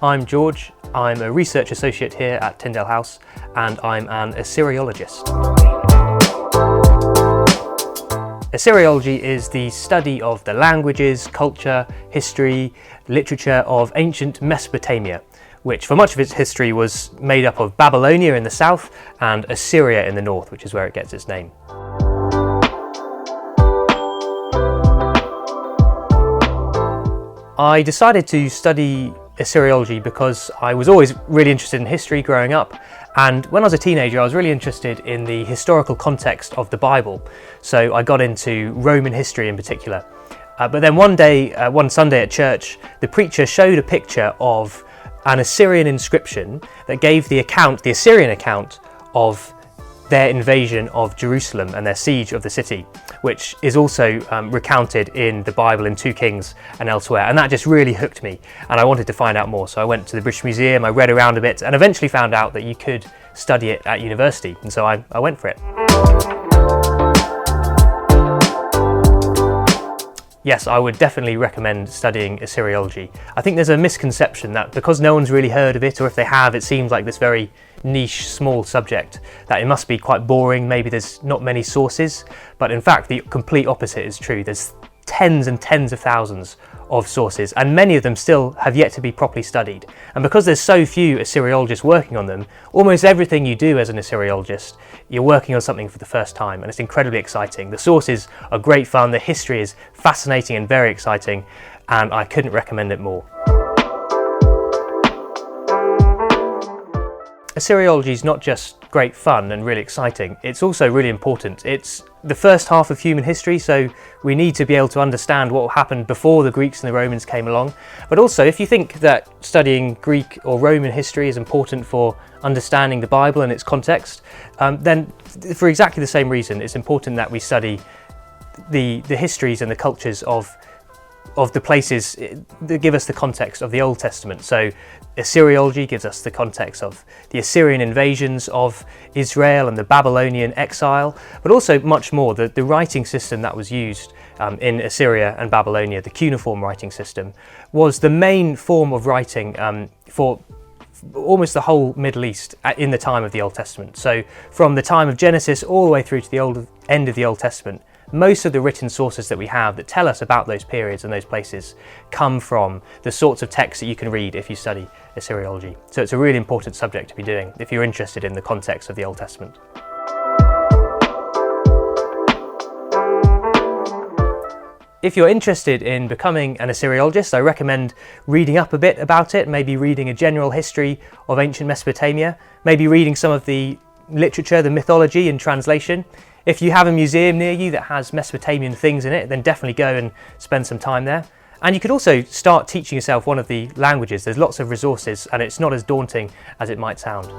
I'm George. I'm a research associate here at Tyndale House and I'm an Assyriologist. Assyriology is the study of the languages, culture, history, literature of ancient Mesopotamia, which for much of its history was made up of Babylonia in the south and Assyria in the north, which is where it gets its name. I decided to study Assyriology because I was always really interested in history growing up, and when I was a teenager I was really interested in the historical context of the Bible, so I got into Roman history in particular. But then one Sunday at church, the preacher showed a picture of an Assyrian inscription that gave the Assyrian account of their invasion of Jerusalem and their siege of the city, which is also recounted in the Bible in 2 Kings and elsewhere, and that just really hooked me and I wanted to find out more. So I went to the British Museum, I read around a bit and eventually found out that you could study it at university, and so I went for it. Yes, I would definitely recommend studying Assyriology. I think there's a misconception that because no one's really heard of it, or if they have, it seems like this very niche, small subject, that it must be quite boring, maybe there's not many sources, but in fact the complete opposite is true. There's tens and tens of thousands of sources, and many of them still have yet to be properly studied. And because there's so few Assyriologists working on them, almost everything you do as an Assyriologist, you're working on something for the first time, and it's incredibly exciting. The sources are great fun, the history is fascinating and very exciting, and I couldn't recommend it more. Assyriology is not just great fun and really exciting, it's also really important. It's the first half of human history, so we need to be able to understand what happened before the Greeks and the Romans came along. But also, if you think that studying Greek or Roman history is important for understanding the Bible and its context, then for exactly the same reason, it's important that we study the histories and the cultures of the places that give us the context of the Old Testament. So Assyriology gives us the context of the Assyrian invasions of Israel and the Babylonian exile, but also much more. The writing system that was used in Assyria and Babylonia, the cuneiform writing system, was the main form of writing for almost the whole Middle East in the time of the Old Testament. So from the time of Genesis all the way through to the end of the Old Testament, most of the written sources that we have that tell us about those periods and those places come from the sorts of texts that you can read if you study Assyriology. So it's a really important subject to be doing if you're interested in the context of the Old Testament. If you're interested in becoming an Assyriologist, I recommend reading up a bit about it, maybe reading a general history of ancient Mesopotamia, maybe reading some of the literature, the mythology in translation. If you have a museum near you that has Mesopotamian things in it, then definitely go and spend some time there. And you could also start teaching yourself one of the languages. There's lots of resources and it's not as daunting as it might sound.